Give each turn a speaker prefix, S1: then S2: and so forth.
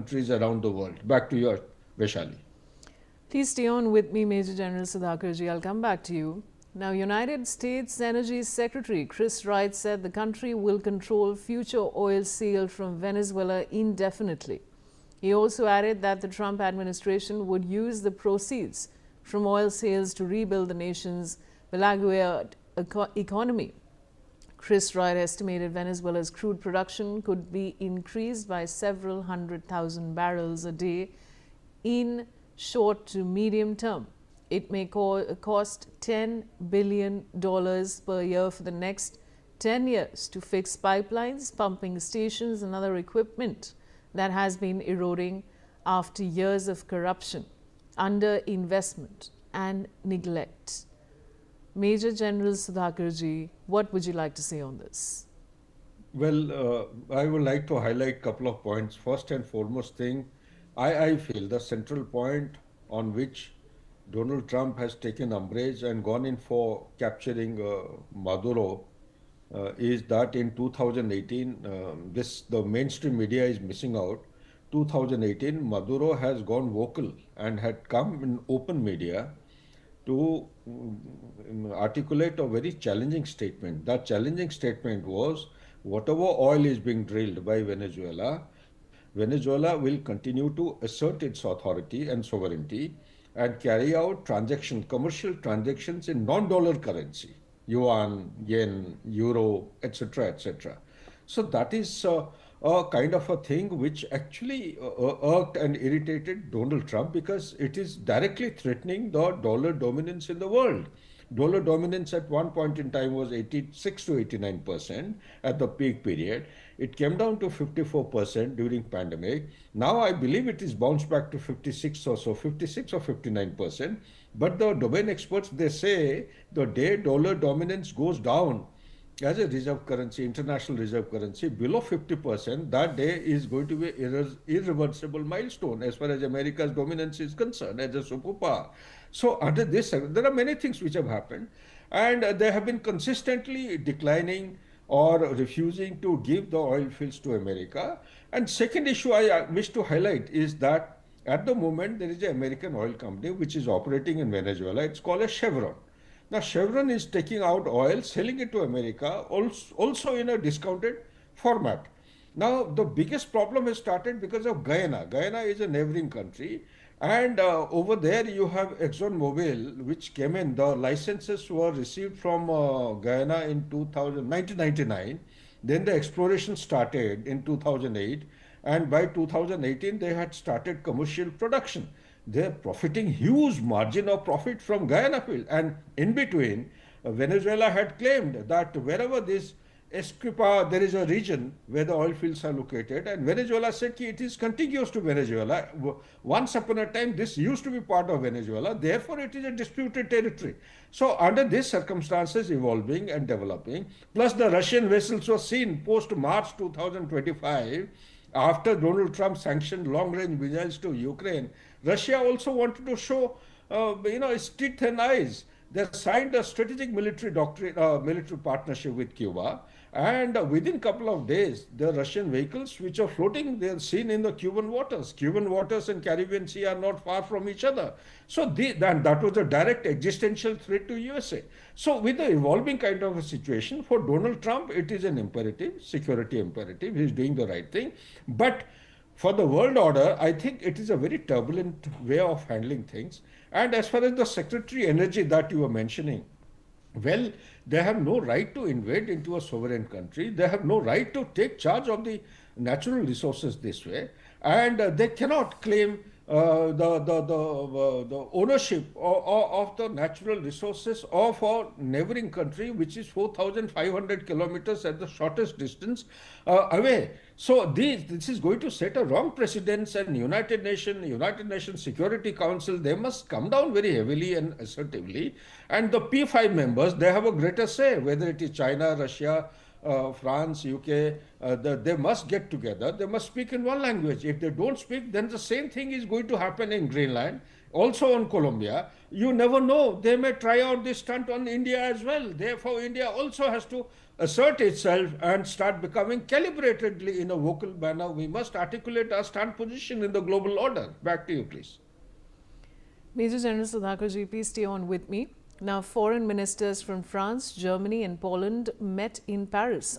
S1: countries around the world. Back to you, Vaishali.
S2: Please stay on with me, Major General Sudhakarji. I'll come back to you. Now, United States Energy Secretary Chris Wright said the country will control future oil sale from Venezuela indefinitely. He also added that the Trump administration would use the proceeds from oil sales to rebuild the nation's beleaguered economy. Chris Wright estimated Venezuela's crude production could be increased by several 100,000 barrels a day in short to medium term. It may cost $10 billion per year for the next 10 years to fix pipelines, pumping stations, and other equipment that has been eroding after years of corruption, underinvestment, and neglect. Major General Sudhakarji, what would you like to say on this?
S1: Well, I would like to highlight a couple of points. First and foremost thing, I feel the central point on which Donald Trump has taken umbrage and gone in for capturing Maduro is that in 2018, the mainstream media is missing out. 2018, Maduro has gone vocal and had come in open media to articulate a very challenging statement. That challenging statement was whatever oil is being drilled by Venezuela, Venezuela will continue to assert its authority and sovereignty and carry out commercial transactions in non-dollar currency, yuan, yen, euro, etc., etc. So that is a kind of a thing which actually irked and irritated Donald Trump because it is directly threatening the dollar dominance in the world. Dollar dominance at one point in time was 86 to 89% at the peak period. It came down to 54% during pandemic. Now I believe it is bounced back to 56 or so, 56 or 59%. But the domain experts, they say the day dollar dominance goes down as a reserve currency, international reserve currency, below 50%, that day is going to be irreversible milestone as far as America's dominance is concerned as a superpower. So under this, there are many things which have happened, and they have been consistently declining or refusing to give the oil fields to America. And second issue I wish to highlight is that at the moment there is an American oil company which is operating in Venezuela. It's called a Chevron. Now, Chevron is taking out oil, selling it to America, also in a discounted format. Now, the biggest problem has started because of Guyana. Guyana is a neighboring country, and over there you have ExxonMobil, which came in. The licenses were received from Guyana in 1999. Then the exploration started in 2008, and by 2018 they had started commercial production. They're profiting huge margin of profit from Guyana field. And in between, Venezuela had claimed that wherever this Esquipa, there is a region where the oil fields are located, and Venezuela said it is contiguous to Venezuela. Once upon a time, this used to be part of Venezuela, therefore it is a disputed territory. So under these circumstances evolving and developing, plus the Russian vessels were seen post-March 2025, after Donald Trump sanctioned long-range missiles to Ukraine, Russia also wanted to show, its teeth and eyes. They signed a strategic military partnership with Cuba, and within a couple of days, the Russian vehicles which are floating, they are seen in the Cuban waters. Cuban waters and Caribbean Sea are not far from each other. So that was a direct existential threat to USA. So with the evolving kind of a situation, for Donald Trump, it is an imperative, security imperative. He is doing the right thing. But for the world order, I think it is a very turbulent way of handling things. And as far as the Secretary Energy that you were mentioning, well, they have no right to invade into a sovereign country. They have no right to take charge of the natural resources this way, and they cannot claim the ownership of the natural resources of our neighboring country, which is 4,500 kilometers at the shortest distance away. So this is going to set a wrong precedence, and United Nations Security Council, they must come down very heavily and assertively. And the P5 members, they have a greater say, whether it is China, Russia, France, UK, they must get together. They must speak in one language. If they don't speak, then the same thing is going to happen in Greenland, also on Colombia. You never know. They may try out this stunt on India as well. Therefore, India also has to assert itself and start becoming calibratedly in a vocal manner. We must articulate our stand position in the global order. Back to you, please.
S2: Major General Sudhakar, please stay on with me. Now, foreign ministers from France, Germany and Poland met in Paris